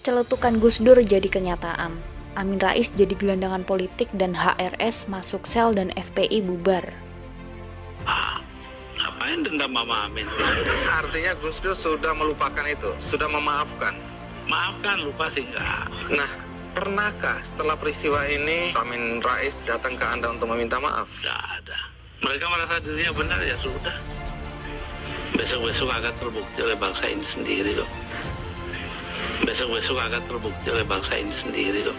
Celetukan Gus Dur jadi kenyataan. Amin Rais jadi gelandangan politik dan HRS masuk sel dan FPI bubar. Ngapain dendam Mama Amin? Artinya Gus Dur sudah melupakan itu, sudah memaafkan. Maafkan, lupa sih enggak. Nah, pernahkah setelah peristiwa ini Amin Rais datang ke Anda untuk meminta maaf? Enggak ada. Mereka merasa dirinya benar, ya sudah. Besok-besok akan terbukti oleh bangsa ini sendiri kok. Besok-besok akan terbukti oleh bangsa ini sendiri kok.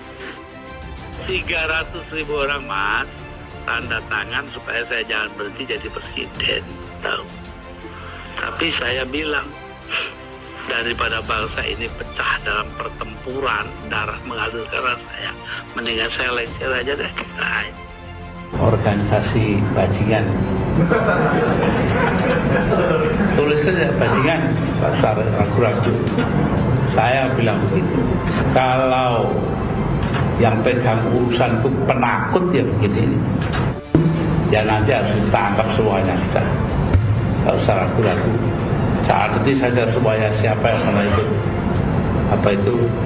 300.000 orang, Mas, tanda tangan supaya saya jangan berhenti jadi presiden, tahu. Tapi saya bilang, daripada bangsa ini pecah dalam pertempuran, darah mengalir ke arah saya, mendingan saya lengser aja deh. Nah, organisasi bajingan. Tulis saja bajingan, pasar ragu-ragu. Saya bilang begitu. Kalau yang pegang urusan itu penakut ya begini, ya nanti harus ditangkap semuanya kita. Tidak usah ragu-ragu. Saat ini saja semuanya siapa yang pernah ikut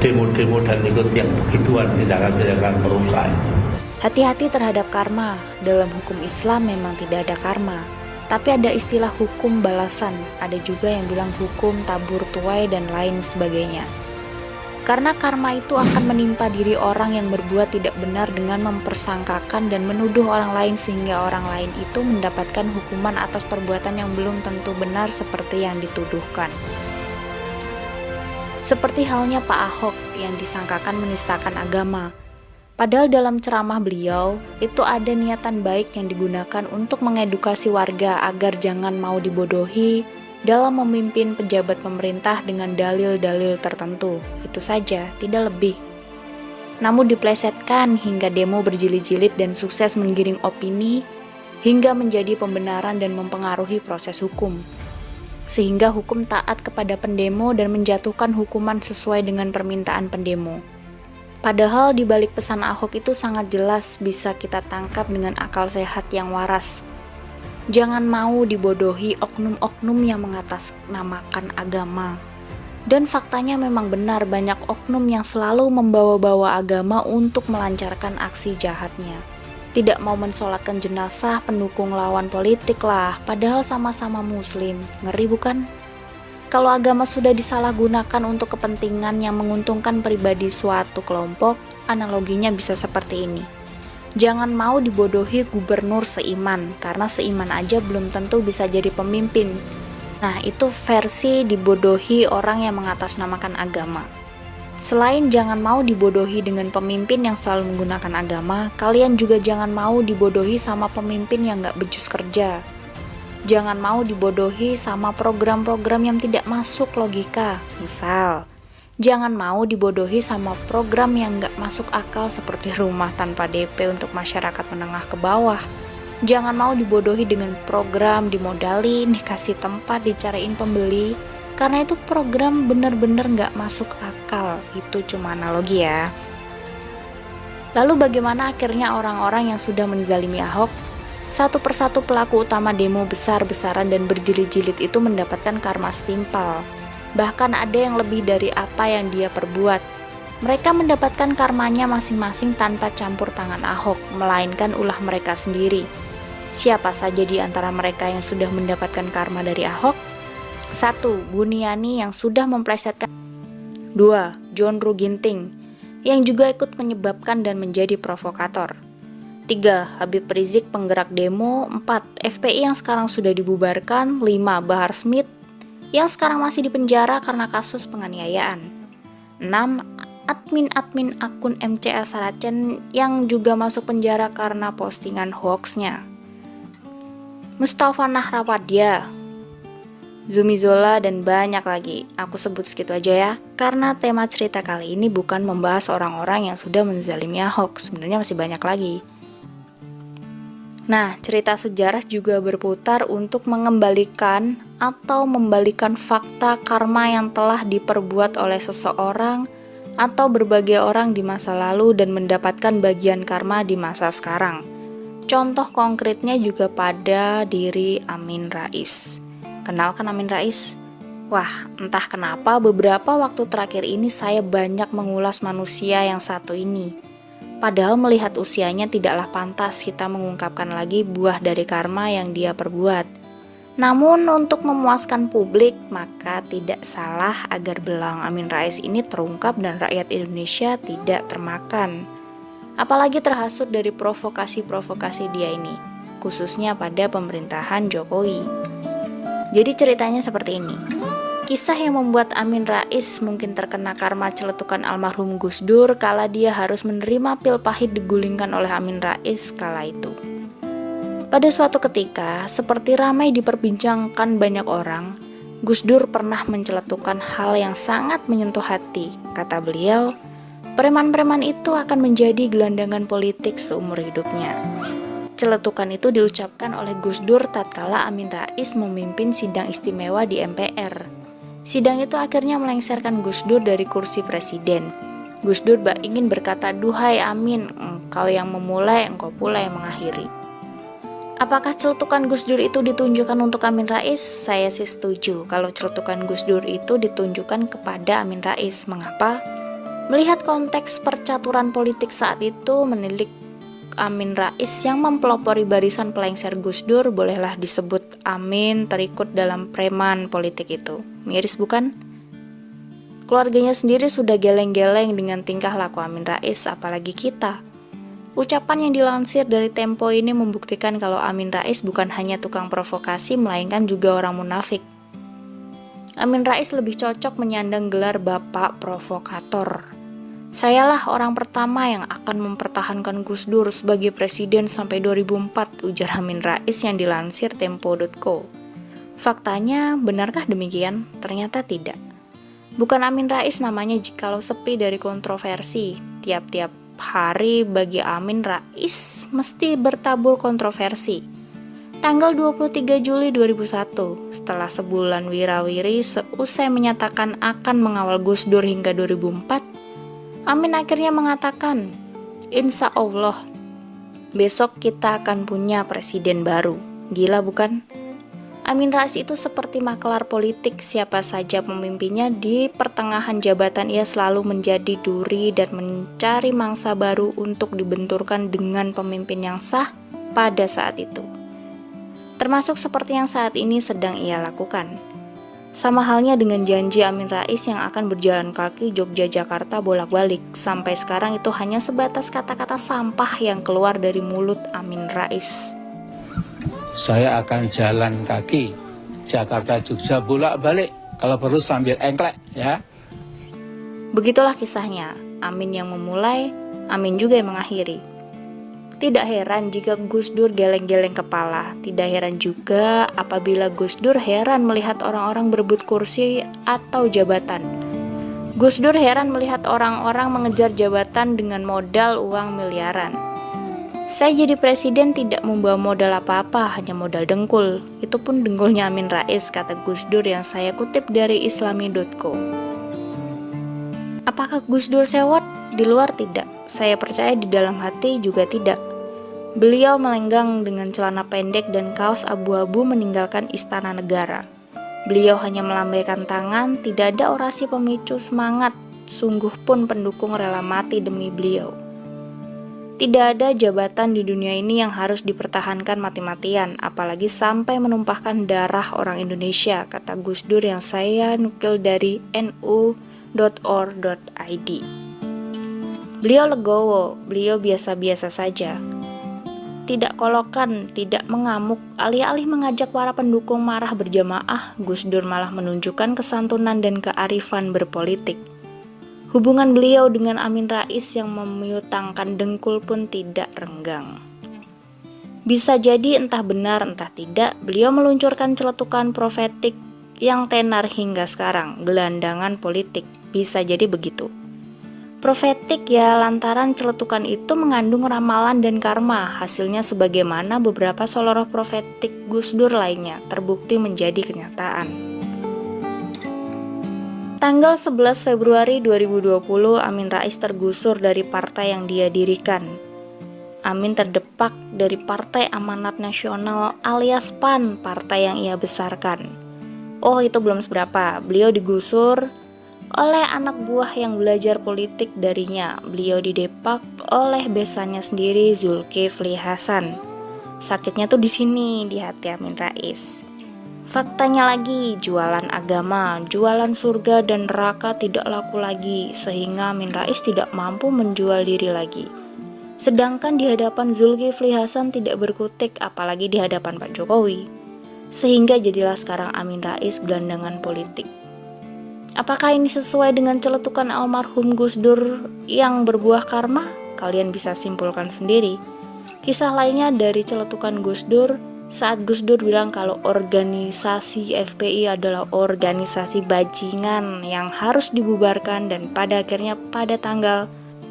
demo-demo dan ikut yang begituan tidak akan merusak. Hati-hati terhadap karma. Dalam hukum Islam memang tidak ada karma, tapi ada istilah hukum balasan. Ada juga yang bilang hukum tabur tuai dan lain sebagainya. Karena karma itu akan menimpa diri orang yang berbuat tidak benar dengan mempersangkakan dan menuduh orang lain sehingga orang lain itu mendapatkan hukuman atas perbuatan yang belum tentu benar seperti yang dituduhkan. Seperti halnya Pak Ahok yang disangkakan menistakan agama. Padahal dalam ceramah beliau, itu ada niatan baik yang digunakan untuk mengedukasi warga agar jangan mau dibodohi dalam memimpin pejabat pemerintah dengan dalil-dalil tertentu. Itu saja, tidak lebih. Namun diplesetkan hingga demo berjilid-jilid dan sukses menggiring opini hingga menjadi pembenaran dan mempengaruhi proses hukum. Sehingga hukum taat kepada pendemo dan menjatuhkan hukuman sesuai dengan permintaan pendemo. Padahal di balik pesan Ahok itu sangat jelas bisa kita tangkap dengan akal sehat yang waras. Jangan mau dibodohi oknum-oknum yang mengatasnamakan agama. Dan faktanya memang benar banyak oknum yang selalu membawa-bawa agama untuk melancarkan aksi jahatnya. Tidak mau mensolatkan jenazah pendukung lawan politik lah, padahal sama-sama muslim. Ngeri bukan? Kalau agama sudah disalahgunakan untuk kepentingan yang menguntungkan pribadi suatu kelompok, analoginya bisa seperti ini. Jangan mau dibodohi gubernur seiman, karena seiman aja belum tentu bisa jadi pemimpin. Nah, itu versi dibodohi orang yang mengatasnamakan agama. Selain jangan mau dibodohi dengan pemimpin yang selalu menggunakan agama, kalian juga jangan mau dibodohi sama pemimpin yang gak becus kerja. Jangan mau dibodohi sama program-program yang tidak masuk logika. Misal, jangan mau dibodohi sama program yang gak masuk akal seperti rumah tanpa DP untuk masyarakat menengah ke bawah. Jangan mau dibodohi dengan program dimodalin, dikasih tempat, dicariin pembeli. Karena itu program bener-bener gak masuk akal. Itu cuma analogi ya. Lalu bagaimana akhirnya orang-orang yang sudah menzalimi Ahok? Satu persatu pelaku utama demo besar-besaran dan berjilid-jilid itu mendapatkan karma setimpal. Bahkan ada yang lebih dari apa yang dia perbuat. Mereka mendapatkan karmanya masing-masing tanpa campur tangan Ahok, melainkan ulah mereka sendiri. Siapa saja di antara mereka yang sudah mendapatkan karma dari Ahok? 1. Buniani yang sudah memplesetkan. 2. John Ruh Ginting yang juga ikut menyebabkan dan menjadi provokator. 3. Habib Rizik penggerak demo. 4. FPI yang sekarang sudah dibubarkan. 5. Bahar Smith yang sekarang masih dipenjara karena kasus penganiayaan. 6. Admin-admin akun MCA Saracen yang juga masuk penjara karena postingan hoaxnya. Mustafa Nahrawadya, Zumi Zola, dan banyak lagi. Aku sebut segitu aja ya, karena tema cerita kali ini bukan membahas orang-orang yang sudah menzalimi Ahok. Sebenarnya masih banyak lagi. Nah, cerita sejarah juga berputar untuk mengembalikan atau membalikan fakta karma yang telah diperbuat oleh seseorang atau berbagai orang di masa lalu dan mendapatkan bagian karma di masa sekarang. Contoh konkretnya juga pada diri Amin Rais. Kenal kan Amin Rais? Wah, entah kenapa beberapa waktu terakhir ini saya banyak mengulas manusia yang satu ini. Padahal melihat usianya tidaklah pantas kita mengungkapkan lagi buah dari karma yang dia perbuat. Namun untuk memuaskan publik, maka tidak salah agar belang Amin Rais ini terungkap dan rakyat Indonesia tidak termakan. Apalagi terhasut dari provokasi-provokasi dia ini, khususnya pada pemerintahan Jokowi. Jadi ceritanya seperti ini. Kisah yang membuat Amin Rais mungkin terkena karma celetukan almarhum Gus Dur kala dia harus menerima pil pahit digulingkan oleh Amin Rais kala itu. Pada suatu ketika, seperti ramai diperbincangkan banyak orang, Gus Dur pernah menceletukan hal yang sangat menyentuh hati. Kata beliau, preman-preman itu akan menjadi gelandangan politik seumur hidupnya. Celetukan itu diucapkan oleh Gus Dur tatkala Amin Rais memimpin sidang istimewa di MPR. Sidang itu akhirnya melengsarkan Gus Dur dari kursi presiden. Gus Dur ingin berkata, "Duhai Amin, engkau yang memulai, engkau pula yang mengakhiri." Apakah celetukan Gus Dur itu ditunjukkan untuk Amin Rais? Saya sih setuju kalau celetukan Gus Dur itu ditunjukkan kepada Amin Rais. Mengapa? Melihat konteks percaturan politik saat itu, menilik Amin Rais yang mempelopori barisan pelengser Gus Dur, bolehlah disebut Amin terikut dalam preman politik itu. Miris bukan? Keluarganya sendiri sudah geleng-geleng dengan tingkah laku Amin Rais, apalagi kita. Ucapan yang dilansir dari Tempo ini membuktikan kalau Amin Rais bukan hanya tukang provokasi, melainkan juga orang munafik. Amin Rais lebih cocok menyandang gelar Bapak Provokator. Sayalah orang pertama yang akan mempertahankan Gus Dur sebagai presiden sampai 2004, ujar Amin Rais yang dilansir Tempo.co. Faktanya, benarkah demikian? Ternyata tidak. Bukan Amin Rais namanya jikalau sepi dari kontroversi. Tiap-tiap hari bagi Amin Rais mesti bertabur kontroversi. Tanggal 23 Juli 2001, setelah sebulan wirawiri seusai menyatakan akan mengawal Gus Dur hingga 2004, Amin akhirnya mengatakan, "Insya Allah, besok kita akan punya presiden baru." Gila bukan? Amin Rais itu seperti makelar politik, siapa saja pemimpinnya di pertengahan jabatan ia selalu menjadi duri dan mencari mangsa baru untuk dibenturkan dengan pemimpin yang sah pada saat itu. Termasuk seperti yang saat ini sedang ia lakukan. Sama halnya dengan janji Amin Rais yang akan berjalan kaki Jogja-Jakarta bolak-balik. Sampai sekarang itu hanya sebatas kata-kata sampah yang keluar dari mulut Amin Rais. Saya akan jalan kaki Jakarta-Jogja bolak-balik, kalau perlu sambil engklek ya. Begitulah kisahnya. Amin yang memulai, Amin juga yang mengakhiri. Tidak heran jika Gus Dur geleng-geleng kepala. Tidak heran juga apabila Gus Dur heran melihat orang-orang berebut kursi atau jabatan. Gus Dur heran melihat orang-orang mengejar jabatan dengan modal uang miliaran. Saya jadi presiden tidak membawa modal apa-apa, hanya modal dengkul. Itu pun dengkulnya Amin Rais, kata Gus Dur yang saya kutip dari islami.co. Apakah Gus Dur sewot? Di luar tidak. Saya percaya di dalam hati juga tidak. Beliau melenggang dengan celana pendek dan kaos abu-abu meninggalkan istana negara. Beliau hanya melambaikan tangan, tidak ada orasi pemicu semangat, sungguh pun pendukung rela mati demi beliau. Tidak ada jabatan di dunia ini yang harus dipertahankan mati-matian, apalagi sampai menumpahkan darah orang Indonesia, kata Gus Dur yang saya nukil dari nu.or.id. Beliau legowo, beliau biasa-biasa saja. Tidak kolokan, tidak mengamuk, alih-alih mengajak para pendukung marah berjamaah, Gus Dur malah menunjukkan kesantunan dan kearifan berpolitik. Hubungan beliau dengan Amin Rais yang memiutangkan dengkul pun tidak renggang. Bisa jadi entah benar entah tidak, beliau meluncurkan celetukan profetik yang tenar hingga sekarang, gelandangan politik, bisa jadi begitu. Profetik ya lantaran celetukan itu mengandung ramalan dan karma, hasilnya sebagaimana beberapa soloroh profetik Gus Dur lainnya terbukti menjadi kenyataan. Tanggal 11 Februari 2020, Amin Rais tergusur dari partai yang dia dirikan. Amin terdepak dari Partai Amanat Nasional alias PAN, partai yang ia besarkan. Oh, itu belum seberapa. Beliau digusur oleh anak buah yang belajar politik darinya. Beliau didepak oleh besannya sendiri, Zulkifli Hasan. Sakitnya tuh di sini, di hati Amin Rais. Faktanya lagi, jualan agama, jualan surga dan neraka tidak laku lagi, sehingga Amin Rais tidak mampu menjual diri lagi. Sedangkan di hadapan Zulkifli Hasan tidak berkutik, apalagi di hadapan Pak Jokowi. Sehingga jadilah sekarang Amin Rais gelandangan politik. Apakah ini sesuai dengan celetukan almarhum Gus Dur yang berbuah karma? Kalian bisa simpulkan sendiri. Kisah lainnya dari celetukan Gus Dur, saat Gus Dur bilang kalau organisasi FPI adalah organisasi bajingan yang harus dibubarkan, dan pada akhirnya pada tanggal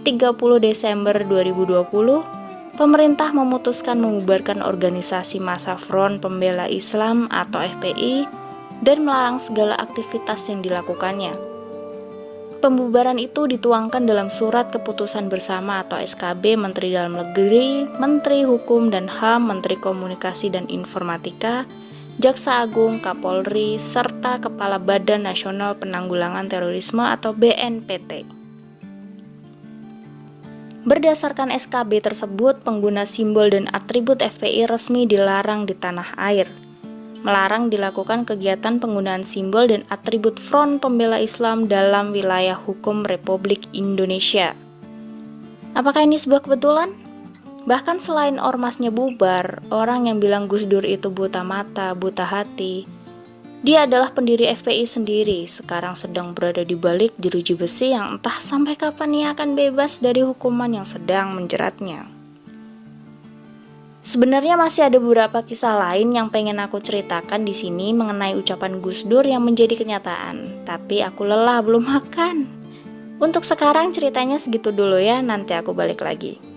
30 Desember 2020, pemerintah memutuskan membubarkan organisasi Massa Front Pembela Islam atau FPI dan melarang segala aktivitas yang dilakukannya. Pembubaran itu dituangkan dalam surat keputusan bersama atau SKB Menteri Dalam Negeri, Menteri Hukum dan HAM, Menteri Komunikasi dan Informatika, Jaksa Agung, Kapolri, serta Kepala Badan Nasional Penanggulangan Terorisme atau BNPT. Berdasarkan SKB tersebut, pengguna simbol dan atribut FPI resmi dilarang di tanah air. Melarang dilakukan kegiatan penggunaan simbol dan atribut Front Pembela Islam dalam wilayah hukum Republik Indonesia. Apakah ini sebuah kebetulan? Bahkan selain ormasnya bubar, orang yang bilang Gus Dur itu buta mata, buta hati, dia adalah pendiri FPI sendiri, sekarang sedang berada di balik jeruji besi yang entah sampai kapan ia akan bebas dari hukuman yang sedang menjeratnya. Sebenarnya masih ada beberapa kisah lain yang pengen aku ceritakan di sini mengenai ucapan Gus Dur yang menjadi kenyataan, tapi aku lelah belum makan. Untuk sekarang ceritanya segitu dulu ya, nanti aku balik lagi.